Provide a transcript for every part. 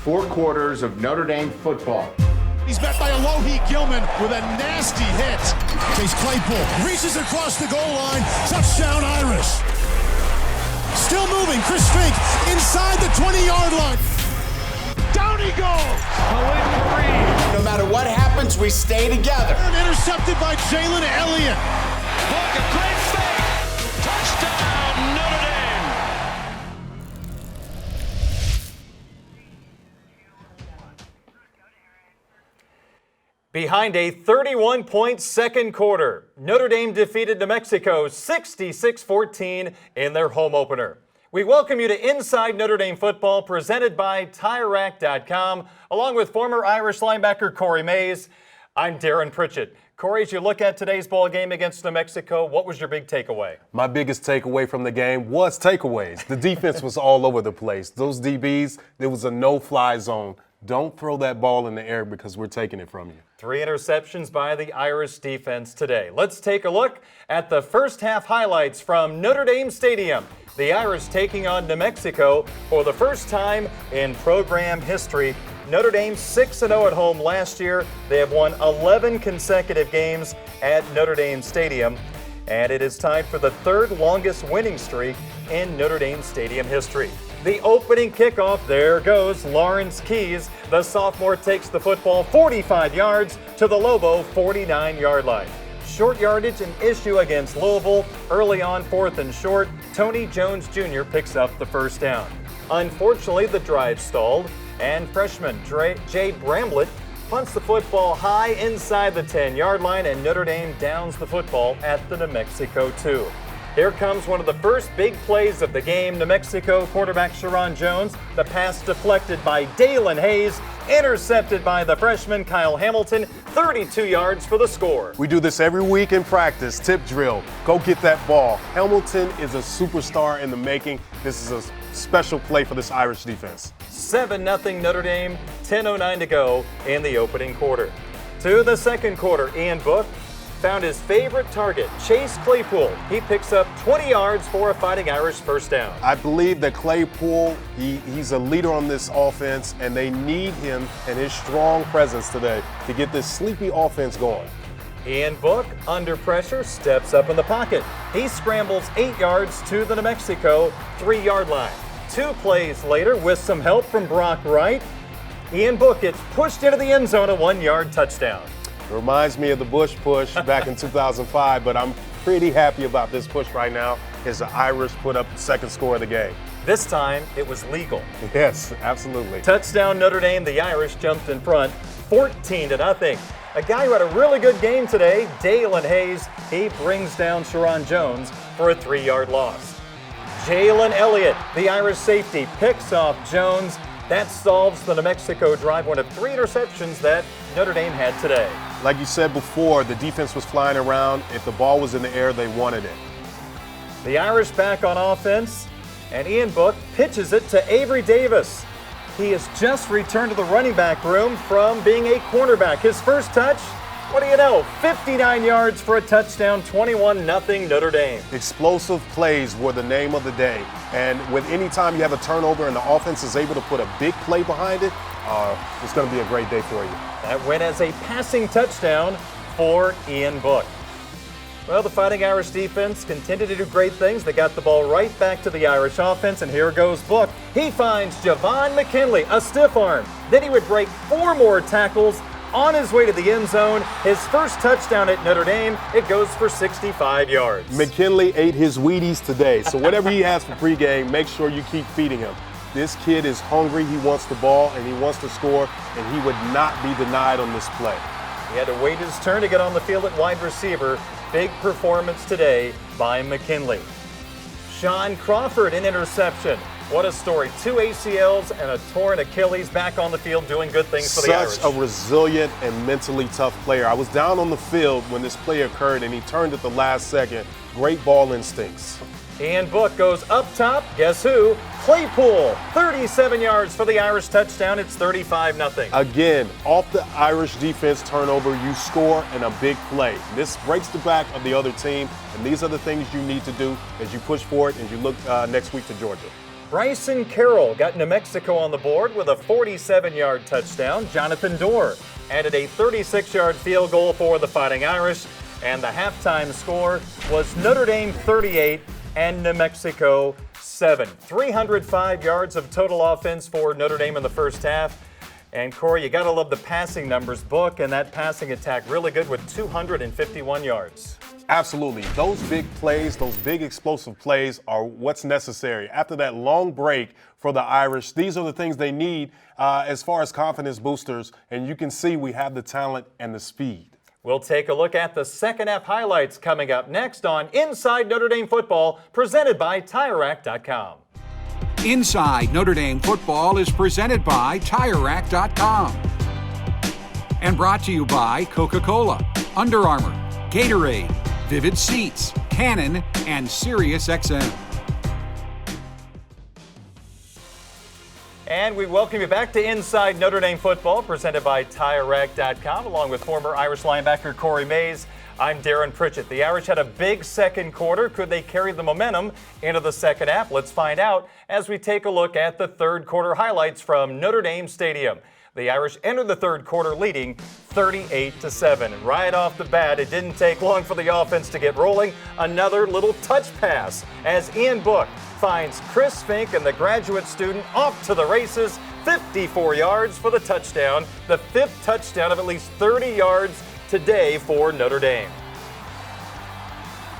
4 quarters of Notre Dame football. He's met by Alohi Gilman with a nasty hit. Chase Claypool reaches across the goal line. Touchdown Irish. Still moving. Chris Fink inside the 20-yard line. Down he goes. No matter what happens, we stay together. Intercepted by Jalen Elliott. Look, a great fake. Touchdown, Notre Dame. Behind a 31-point second quarter, Notre Dame defeated New Mexico 66-14 in their home opener. We welcome you to Inside Notre Dame Football, presented by TireRack.com, along with former Irish linebacker Corey Mays. I'm Darren Pritchett. Corey, as you look at today's ball game against New Mexico, what was your big takeaway? My biggest takeaway from the game was takeaways. The defense was all over the place. Those DBs, there was a no-fly zone. Don't throw that ball in the air because we're taking it from you. 3 interceptions by the Irish defense today. Let's take a look at the first half highlights from Notre Dame Stadium. The Irish taking on New Mexico for the first time in program history. Notre Dame 6-0 at home last year. They have won 11 consecutive games at Notre Dame Stadium. And it is tied for the 3rd longest winning streak in Notre Dame Stadium history. The opening kickoff, there goes Lawrence Keys. The sophomore takes the football 45 yards to the Lobo 49-yard line. Short yardage an issue against Louisville. Early on 4th and short, Tony Jones Jr. picks up the first down. Unfortunately, the drive stalled, and freshman Jay Bramlett punts the football high inside the 10-yard line, and Notre Dame downs the football at the New Mexico 2. Here comes one of the first big plays of the game. New Mexico quarterback Sharon Jones. The pass deflected by Dalen Hayes, intercepted by the freshman Kyle Hamilton. 32 yards for the score. We do this every week in practice. Tip drill. Go get that ball. Hamilton is a superstar in the making. This is a special play for this Irish defense. 7-0 Notre Dame. 10:09 to go in the opening quarter. To the second quarter, Ian Book found his favorite target, Chase Claypool. He picks up 20 yards for a Fighting Irish first down. I believe that Claypool, he's a leader on this offense, and they need him and his strong presence today to get this sleepy offense going. Ian Book, under pressure, steps up in the pocket. He scrambles 8 yards to the New Mexico 3-yard line. 2 plays later, with some help from Brock Wright, Ian Book gets pushed into the end zone, a 1-yard touchdown. It reminds me of the Bush push back in 2005, but I'm pretty happy about this push right now as the Irish put up the second score of the game. This time, it was legal. Yes, absolutely. Touchdown Notre Dame. The Irish jumped in front 14-0. A guy who had a really good game today, Dalen Hayes, he brings down Sharon Jones for a 3-yard loss. Jalen Elliott, the Irish safety, picks off Jones. That solves the New Mexico drive, one of 3 interceptions that Notre Dame had today. Like you said before, the defense was flying around. If the ball was in the air, they wanted it. The Irish back on offense, and Ian Book pitches it to Avery Davis. He has just returned to the running back room from being a cornerback. His first touch, what do you know, 59 yards for a touchdown, 21-0 Notre Dame. Explosive plays were the name of the day. And with any time you have a turnover and the offense is able to put a big play behind it, it's going to be a great day for you. That went as a passing touchdown for Ian Book. Well, the Fighting Irish defense continued to do great things. They got the ball right back to the Irish offense, and here goes Book. He finds Javon Mckinley, a stiff arm. Then he would break 4 more tackles on his way to the end zone. His first touchdown at Notre Dame, it goes for 65 yards. McKinley ate his Wheaties today, so whatever he has for pregame, make sure you keep feeding him. This kid is hungry, he wants the ball, and he wants to score, and he would not be denied on this play. He had to wait his turn to get on the field at wide receiver. Big performance today by McKinley. Sean Crawford, an interception. What a story. 2 ACLs and a torn Achilles, back on the field doing good things for the Irish. Such a resilient and mentally tough player. I was down on the field when this play occurred, and he turned at the last second. Great ball instincts. Ian Book goes up top. Guess who? Claypool. 37 yards for the Irish touchdown. It's 35-0. Again, off the Irish defense turnover, you score and a big play. This breaks the back of the other team, and these are the things you need to do as you push forward and you look next week to Georgia. Bryson Carroll got New Mexico on the board with a 47-yard touchdown. Jonathan Dorr added a 36-yard field goal for the Fighting Irish. And the halftime score was Notre Dame 38 and New Mexico 7. 305 yards of total offense for Notre Dame in the first half. And Corey, you got to love the passing numbers book, and that passing attack really good with 251 yards. Absolutely. Those big plays, those big explosive plays are what's necessary. After that long break for the Irish, these are the things they need as far as confidence boosters, and you can see we have the talent and the speed. We'll take a look at the second half highlights coming up next on Inside Notre Dame Football, presented by TireRack.com. Inside Notre Dame Football is presented by TireRack.com and brought to you by Coca-Cola, Under Armour, Gatorade, Vivid Seats, Canon, and SiriusXM. And we welcome you back to Inside Notre Dame Football, presented by TireRack.com, along with former Irish linebacker Corey Mays. I'm Darren Pritchett. The Irish had a big second quarter. Could they carry the momentum into the second half? Let's find out as we take a look at the third quarter highlights from Notre Dame Stadium. The Irish entered the third quarter leading 38-7. And right off the bat, it didn't take long for the offense to get rolling. Another little touch pass as Ian Book finds Chris Fink and the graduate student off to the races. 54 yards for the touchdown, the fifth touchdown of at least 30 yards today for Notre Dame.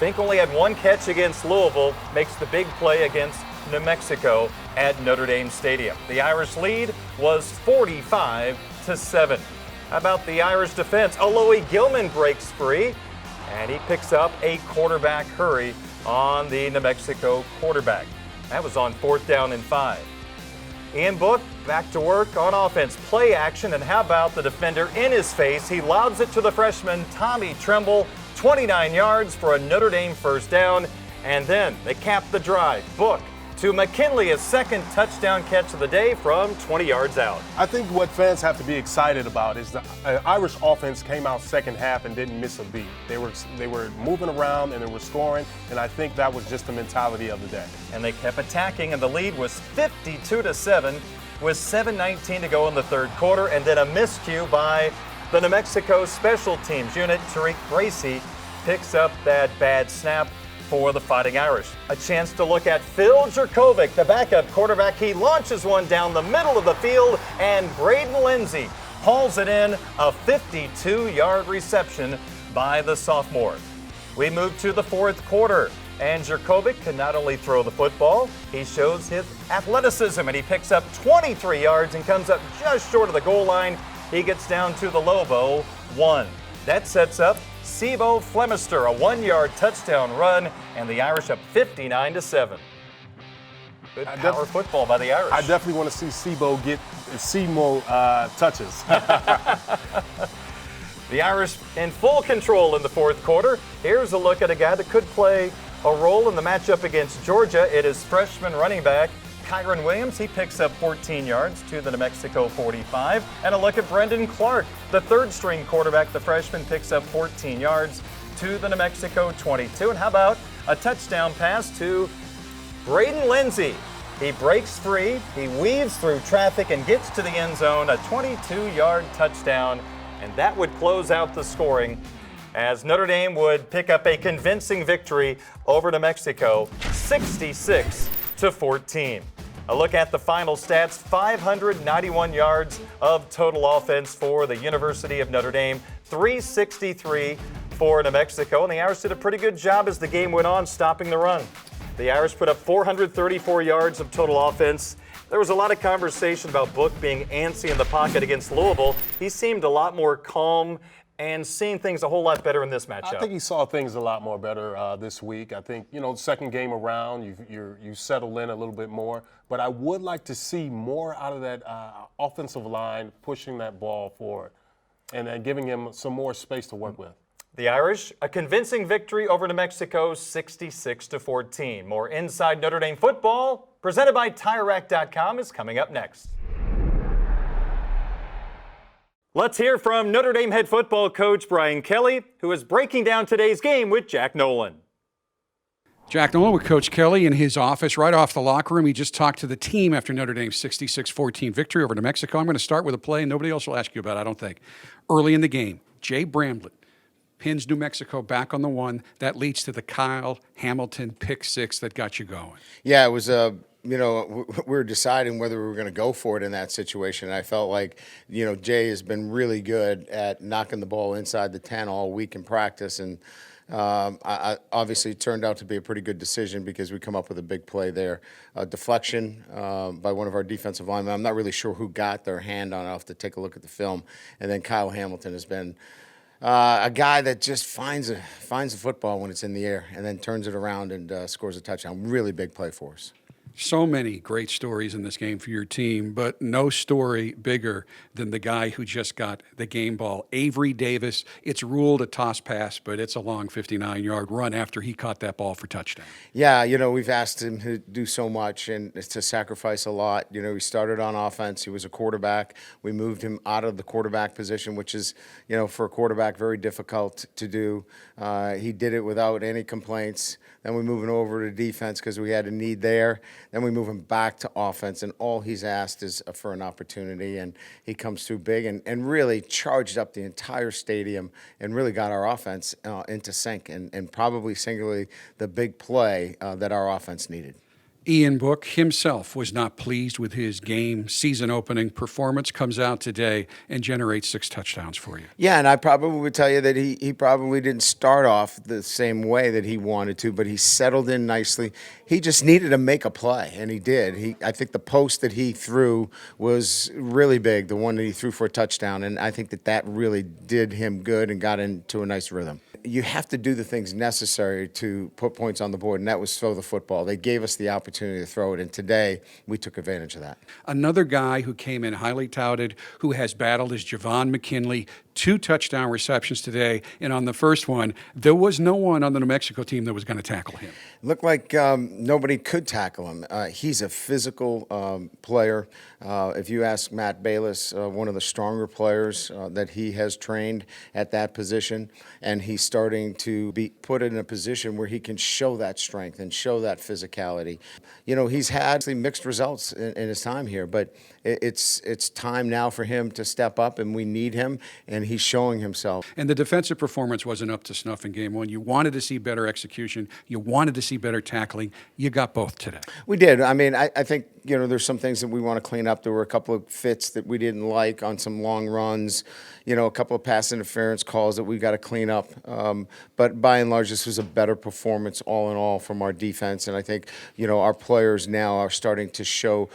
Fink only had one catch against Louisville, makes the big play against New Mexico at Notre Dame Stadium. The Irish lead was 45-7. How about the Irish defense? Alohi Gilman breaks free, and he picks up a quarterback hurry on the New Mexico quarterback. That was on 4th down and 5. Ian Book back to work on offense. Play action, and how about the defender in his face? He lobs it to the freshman Tommy Tremble. 29 yards for a Notre Dame first down, and then they cap the drive. Book to McKinley, a second touchdown catch of the day from 20 yards out. I think what fans have to be excited about is the Irish offense came out second half and didn't miss a beat. They were moving around and they were scoring, and I think that was just the mentality of the day. And they kept attacking, and the lead was 52-7 with 7:19 to go in the third quarter, and then a miscue by the New Mexico special teams unit. Tariq Gracie picks up that bad snap for the Fighting Irish. A chance to look at Phil Jerkovic, the backup quarterback. He launches one down the middle of the field, and Braden Lindsey hauls it in, a 52-yard reception by the sophomore. We move to the fourth quarter, and Jerkovic can not only throw the football, he shows his athleticism, and he picks up 23 yards and comes up just short of the goal line. He gets down to the Lobo 1. That sets up Sebo Flemister, a 1-yard touchdown run, and the Irish up 59-7. Good power football by the Irish. I definitely want to see Sebo get Sebo touches. The Irish in full control in the fourth quarter. Here's a look at a guy that could play a role in the matchup against Georgia. It is freshman running back Kyron Williams. He picks up 14 yards to the New Mexico 45. And a look at Brendan Clark, the third-string quarterback. The freshman picks up 14 yards to the New Mexico 22. And how about a touchdown pass to Braden Lindsey? He breaks free, he weaves through traffic and gets to the end zone, a 22-yard touchdown. And that would close out the scoring as Notre Dame would pick up a convincing victory over New Mexico, 66-14. A look at the final stats: 591 yards of total offense for the University of Notre Dame, 363 for New Mexico. And the Irish did a pretty good job as the game went on, stopping the run. The Irish put up 434 yards of total offense. There was a lot of conversation about Book being antsy in the pocket against Louisville. He seemed a lot more calm and seeing things a whole lot better in this matchup. I think he saw things a lot more better this week. I think, second game around, you settle in a little bit more. But I would like to see more out of that offensive line, pushing that ball forward and giving him some more space to work with. The Irish, a convincing victory over New Mexico, 66-14. More Inside Notre Dame Football, presented by TireRack.com, is coming up next. Let's hear from Notre Dame head football coach Brian Kelly, who is breaking down today's game with Jack Nolan. Jack Nolan with Coach Kelly in his office right off the locker room. He just talked to the team after Notre Dame's 66-14 victory over New Mexico. I'm going to start with a play nobody else will ask you about, I don't think. Early in the game, Jay Bramblett pins New Mexico back on the one. That leads to the Kyle Hamilton pick six that got you going. Yeah, it was we were deciding whether we were going to go for it in that situation. I felt like, Jay has been really good at knocking the ball inside the 10 all week in practice, and I obviously it turned out to be a pretty good decision because we come up with a big play there. Deflection by one of our defensive linemen. I'm not really sure who got their hand on it. I'll have to take a look at the film. And then Kyle Hamilton has been a guy that just finds the football when it's in the air and then turns it around and scores a touchdown. Really big play for us. So many great stories in this game for your team, but no story bigger than the guy who just got the game ball, Avery Davis. It's ruled a toss pass, but it's a long 59-yard run after he caught that ball for touchdown. Yeah, we've asked him to do so much and to sacrifice a lot. He started on offense. He was a quarterback. We moved him out of the quarterback position, which is, for a quarterback, very difficult to do. He did it without any complaints. Then we move him over to defense because we had a need there. Then we move him back to offense, and all he's asked is for an opportunity, and he comes through big and really charged up the entire stadium and really got our offense into sync and probably singularly the big play that our offense needed. Ian Book himself was not pleased with his game season-opening performance, comes out today and generates 6 touchdowns for you. Yeah, and I probably would tell you that he probably didn't start off the same way that he wanted to, but he settled in nicely. He just needed to make a play, and he did. I think the post that he threw was really big, the one that he threw for a touchdown, and I think that really did him good and got into a nice rhythm. You have to do the things necessary to put points on the board, and that was throw the football. They gave us the opportunity to throw it, and today we took advantage of that. Another guy who came in highly touted, who has battled, is Javon Mckinley. 2 touchdown receptions today, and on the first one, there was no one on the New Mexico team that was going to tackle him. Looked like nobody could tackle him. He's a physical player. If you ask Matt Bayless, one of the stronger players that he has trained at that position, and he's starting to be put in a position where he can show that strength and show that physicality. He's had mixed results in his time here, but it's time now for him to step up, and we need him, and he's showing himself. And the defensive performance wasn't up to snuff in game 1. You wanted to see better execution. You wanted to see better tackling. You got both today. We did. I mean, I think, there's some things that we want to clean up. There were a couple of fits that we didn't like on some long runs, a couple of pass interference calls that we got to clean up. But by and large, this was a better performance all in all from our defense. And I think, our players now are starting to show,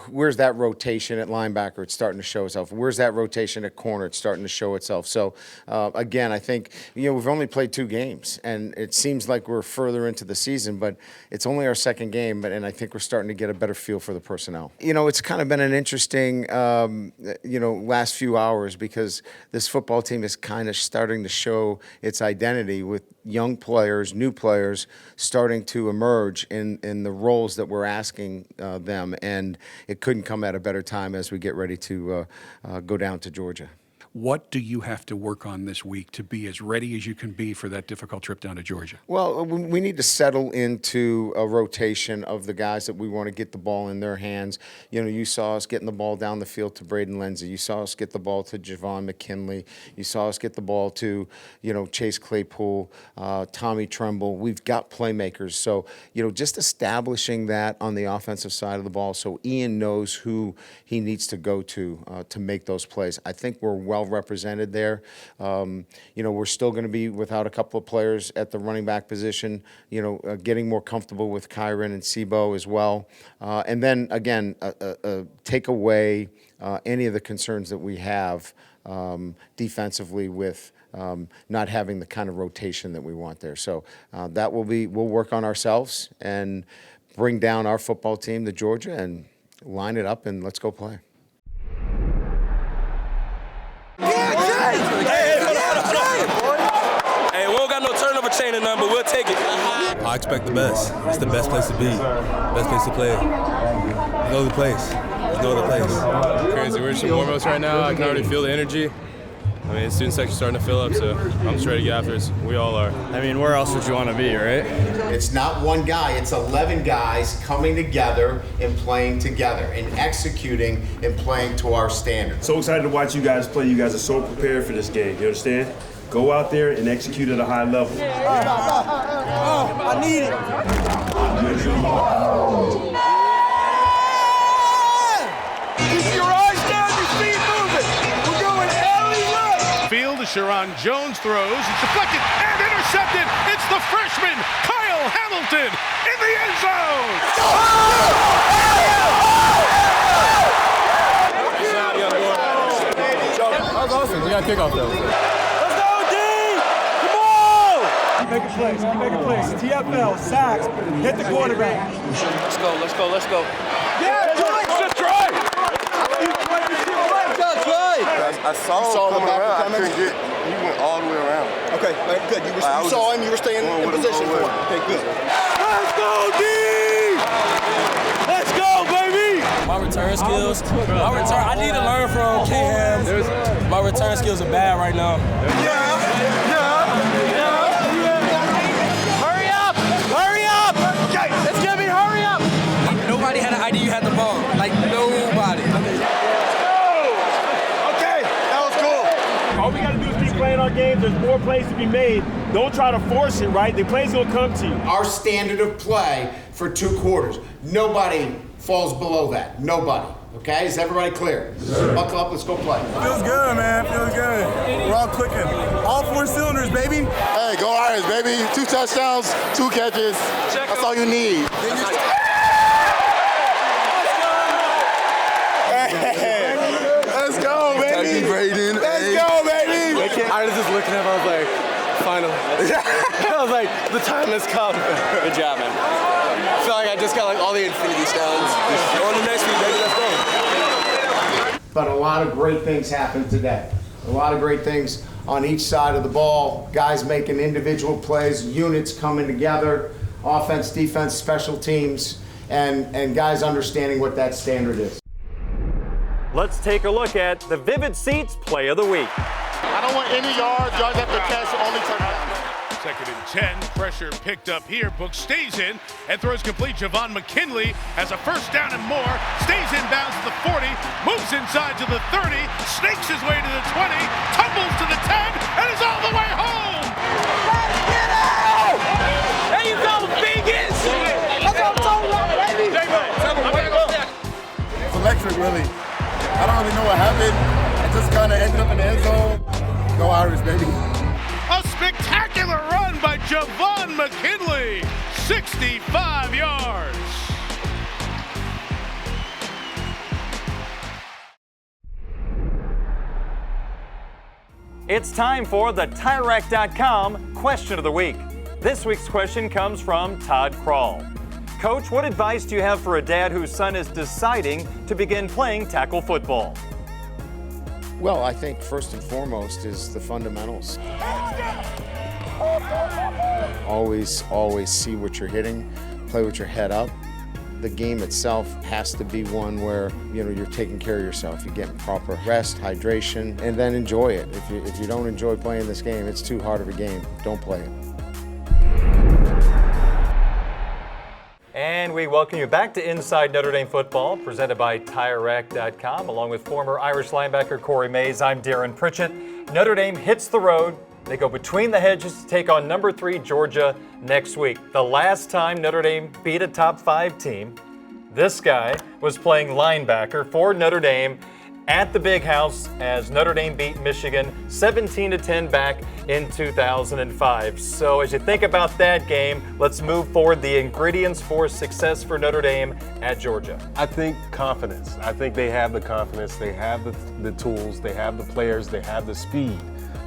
where's that rotation at linebacker? It's starting to show itself. Where's that rotation at corner? It's starting to show itself. So, again, I think, we've only played 2 games, and it seems like we're further into the season, but it's only our second game, and I think we're starting to get a better feel for the personnel. It's kind of been an interesting, last few hours because this football team is kind of starting to show its identity with young players, new players starting to emerge in the roles that we're asking them, and it couldn't come at a better time as we get ready to go down to Georgia. What do you have to work on this week to be as ready as you can be for that difficult trip down to Georgia? Well, we need to settle into a rotation of the guys that we want to get the ball in their hands. You saw us getting the ball down the field to Braden Lindsey. You saw us get the ball to Javon McKinley. You saw us get the ball to, Chase Claypool, Tommy Tremble. We've got playmakers. So, just establishing that on the offensive side of the ball so Ian knows who he needs to go to make those plays. I think we're well represented there. We're still going to be without a couple of players at the running back position, getting more comfortable with Kyron and Sebo as well. And then, again, take away any of the concerns that we have defensively with not having the kind of rotation that we want there. So we'll work on ourselves and bring down our football team to Georgia and line it up and let's go play. Hey, we don't got no turnover chain or nothing, but we'll take it. I expect the best. It's the best place to be, best place to play. No other place. There's no other place. Crazy. We're in some warm-ups right now. I can already feel the energy. I mean, the student section's starting to fill up, so I'm just ready to get after it. We all are. I mean, where else would you want to be, right? It's not one guy, it's 11 guys coming together and playing together and executing and playing to our standards. So excited to watch you guys play. You guys are so prepared for this game. You understand? Go out there and execute at a high level. Oh, I need it. Keep your eyes down, your feet moving. We're going alley-look. Field, Sharon Jones throws. It's deflected and intercepted. It's the freshman, Kyle Hamilton, in the end zone. That was awesome. We got kickoff, though. Let's go, D! Come on! Make a play, make a play. TFL, sacks, hit the quarterback. Let's go, let's go, let's go. Yeah, just try! I saw him coming around. I couldn't get. He went all the way around. Okay, good. You saw him. You were staying in position for him. Okay, good. Let's go, D! Let's go, baby! My return skills, I need to learn from K-Ham. My return skills are bad right now. Hurry up! Hurry up! It's gonna be hurry up! Nobody had an idea you had the ball. Like, nobody. All we got to do is keep playing our game. There's more plays to be made. Don't try to force it, right? The play's going to come to you. Our standard of play for 2 quarters. Nobody falls below that. Nobody. Okay? Is everybody clear? Buckle up, let's go play. Feels good, man. Feels good. We're all clicking. All 4 cylinders, baby. Hey, go Irish, baby. 2 touchdowns, 2 catches. That's all you need. Let's go, baby. Let's go, baby. I was just looking at him. I was like, finally. I was like, the time has come. Good job, man. I feel like I just got like all the infinity stones. On the next week, baby. Let's go. But a lot of great things happened today. A lot of great things on each side of the ball. Guys making individual plays, units coming together, offense, defense, special teams, and guys understanding what that standard is. Let's take a look at the Vivid Seats Play of the Week. I don't want any yards after catch, only touchdown. 2nd and 10, pressure picked up here. Book stays in and throws complete. Javon Mckinley has a first down and more. Stays inbounds to the 40, moves inside to the 30, snakes his way to the 20, tumbles to the 10, and is all the way home. Let's get out! There you go, Vegas! That's what I'm talking about, baby! It's electric, really. I don't really know what happened. I just kind of ended up in the end zone. Go Irish, baby. A spectacular run by Javon Mckinley, 65 yards. It's time for the TireRack.com Question of the Week. This week's question comes from Todd Krall. Coach, what advice do you have for a dad whose son is deciding to begin playing tackle football? Well, I think first and foremost is the fundamentals. Always see what you're hitting, play with your head up. The game itself has to be one where, you're taking care of yourself. You're getting proper rest, hydration, and then enjoy it. If you don't enjoy playing this game, it's too hard of a game. Don't play it. And we welcome you back to Inside Notre Dame Football, presented by TireRack.com. Along with former Irish linebacker Corey Mays, I'm Darren Pritchett. Notre Dame hits the road. They go between the hedges to take on number 3 Georgia next week. The last time Notre Dame beat a top 5 team, this guy was playing linebacker for Notre Dame at the Big House as Notre Dame beat Michigan 17-10 back in 2005. So as you think about that game, let's move forward. The ingredients for success for Notre Dame at Georgia. I think confidence. I think they have the confidence. They have the tools. They have the players. They have the speed.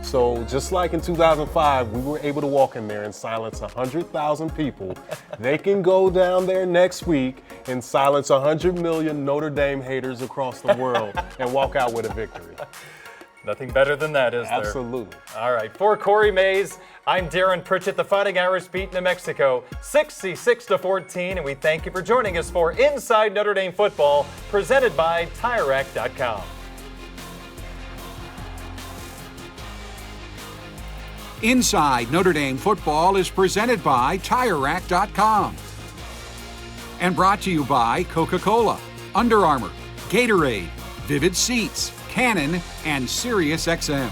So just like in 2005, we were able to walk in there and silence 100,000 people. They can go down there next week and silence 100 million Notre Dame haters across the world and walk out with a victory. Nothing better than that, is there? Absolutely. All right, for Corey Mays, I'm Darren Pritchett. The Fighting Irish beat New Mexico 66-14, and we thank you for joining us for Inside Notre Dame Football, presented by TireRack.com. Inside Notre Dame Football is presented by TireRack.com and brought to you by Coca-Cola, Under Armour, Gatorade, Vivid Seats, Canon, and SiriusXM.